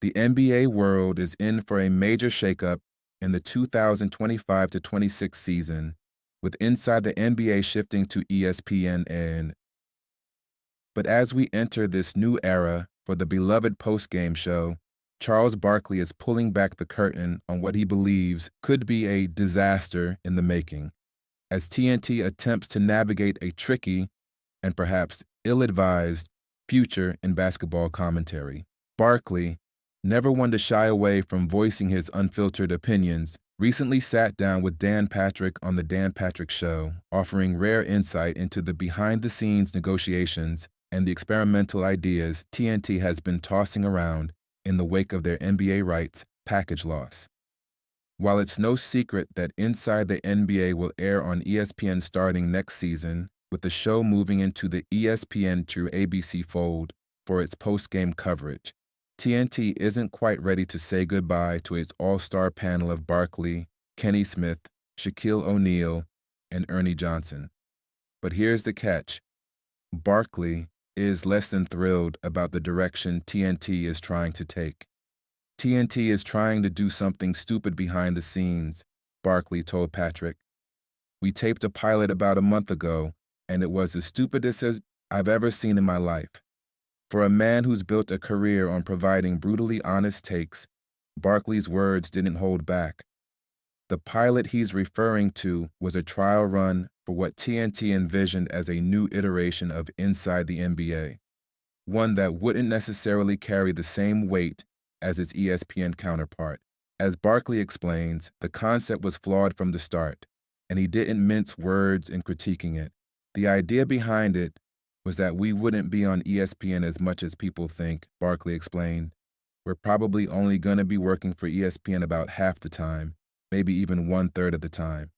The NBA world is in for a major shakeup in the 2025-26 season, with Inside the NBA shifting to ESPN. But as we enter this new era for the beloved postgame show, Charles Barkley is pulling back the curtain on what he believes could be a disaster in the making, as TNT attempts to navigate a tricky and perhaps ill-advised future in basketball commentary. Barkley, never one to shy away from voicing his unfiltered opinions, recently sat down with Dan Patrick on The Dan Patrick Show, offering rare insight into the behind-the-scenes negotiations and the experimental ideas TNT has been tossing around in the wake of their NBA rights package loss. While it's no secret that Inside the NBA will air on ESPN starting next season, with the show moving into the ESPN to ABC fold for its post-game coverage, TNT isn't quite ready to say goodbye to its all-star panel of Barkley, Kenny Smith, Shaquille O'Neal, and Ernie Johnson. But here's the catch. Barkley is less than thrilled about the direction TNT is trying to take. TNT is trying to do something stupid behind the scenes, Barkley told Patrick. We taped a pilot about a month ago, and it was the stupidest I've ever seen in my life. For a man who's built a career on providing brutally honest takes, Barkley's words didn't hold back. The pilot he's referring to was a trial run for what TNT envisioned as a new iteration of Inside the NBA, one that wouldn't necessarily carry the same weight as its ESPN counterpart. As Barkley explains, the concept was flawed from the start, and he didn't mince words in critiquing it. The idea behind it was that we wouldn't be on ESPN as much as people think, Barkley explained. We're probably only going to be working for ESPN about half the time, maybe even 1/3 of the time.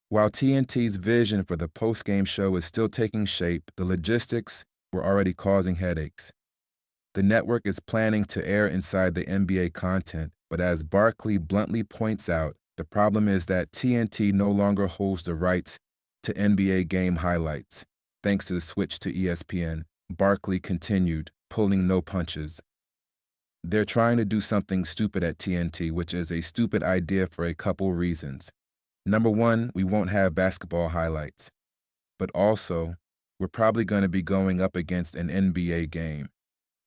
While TNT's vision for the post-game show is still taking shape, the logistics were already causing headaches. The network is planning to air Inside the NBA content, but as Barkley bluntly points out, the problem is that TNT no longer holds the rights to NBA game highlights, thanks to the switch to ESPN. Barkley continued, pulling no punches. They're trying to do something stupid at TNT, which is a stupid idea for a couple reasons. Number one, we won't have basketball highlights. But also, we're probably going to be going up against an NBA game.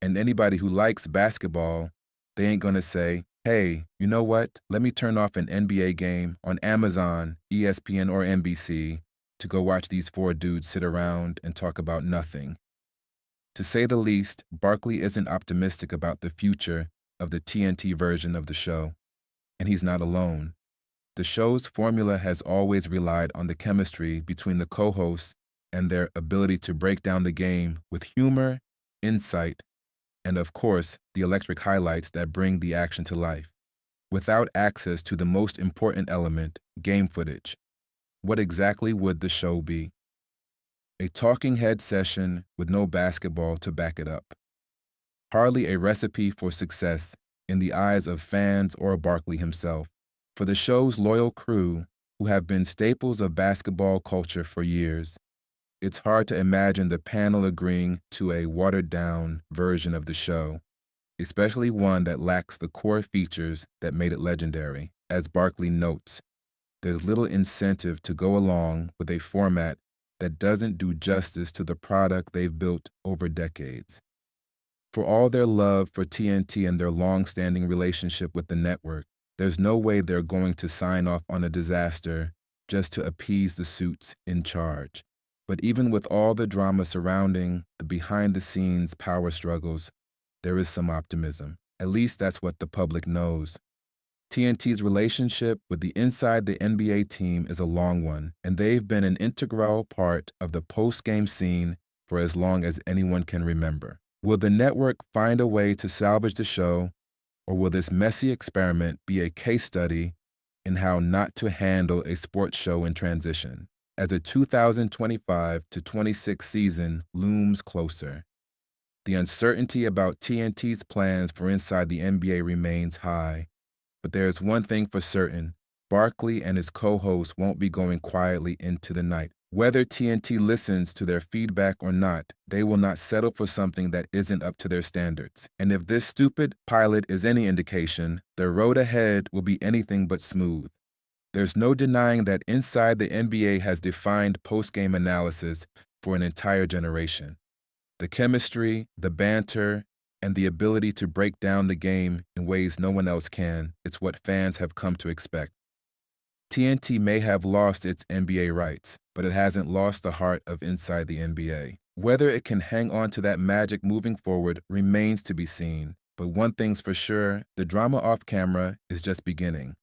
And anybody who likes basketball, they ain't going to say, hey, you know what? Let me turn off an NBA game on Amazon, ESPN, or NBC to go watch these four dudes sit around and talk about nothing. To say the least, Barkley isn't optimistic about the future of the TNT version of the show. And he's not alone. The show's formula has always relied on the chemistry between the co-hosts and their ability to break down the game with humor, insight, and of course, the electric highlights that bring the action to life. Without access to the most important element, game footage, what exactly would the show be? A talking head session with no basketball to back it up. Hardly a recipe for success in the eyes of fans or Barkley himself. For the show's loyal crew, who have been staples of basketball culture for years, it's hard to imagine the panel agreeing to a watered-down version of the show, especially one that lacks the core features that made it legendary. As Barkley notes, there's little incentive to go along with a format that doesn't do justice to the product they've built over decades. For all their love for TNT and their long-standing relationship with the network, there's no way they're going to sign off on a disaster just to appease the suits in charge. But even with all the drama surrounding the behind-the-scenes power struggles, there is some optimism. At least that's what the public knows. TNT's relationship with the Inside the NBA team is a long one, and they've been an integral part of the post-game scene for as long as anyone can remember. Will the network find a way to salvage the show, or will this messy experiment be a case study in how not to handle a sports show in transition, as the 2025-26 season looms closer? The uncertainty about TNT's plans for Inside the NBA remains high, but there is one thing for certain: Barkley and his co-host won't be going quietly into the night. Whether TNT listens to their feedback or not, they will not settle for something that isn't up to their standards. And if this stupid pilot is any indication, their road ahead will be anything but smooth. There's no denying that Inside the NBA has defined postgame analysis for an entire generation. The chemistry, the banter, and the ability to break down the game in ways no one else can, it's what fans have come to expect. TNT may have lost its NBA rights, but it hasn't lost the heart of Inside the NBA. Whether it can hang on to that magic moving forward remains to be seen, but one thing's for sure, the drama off camera is just beginning.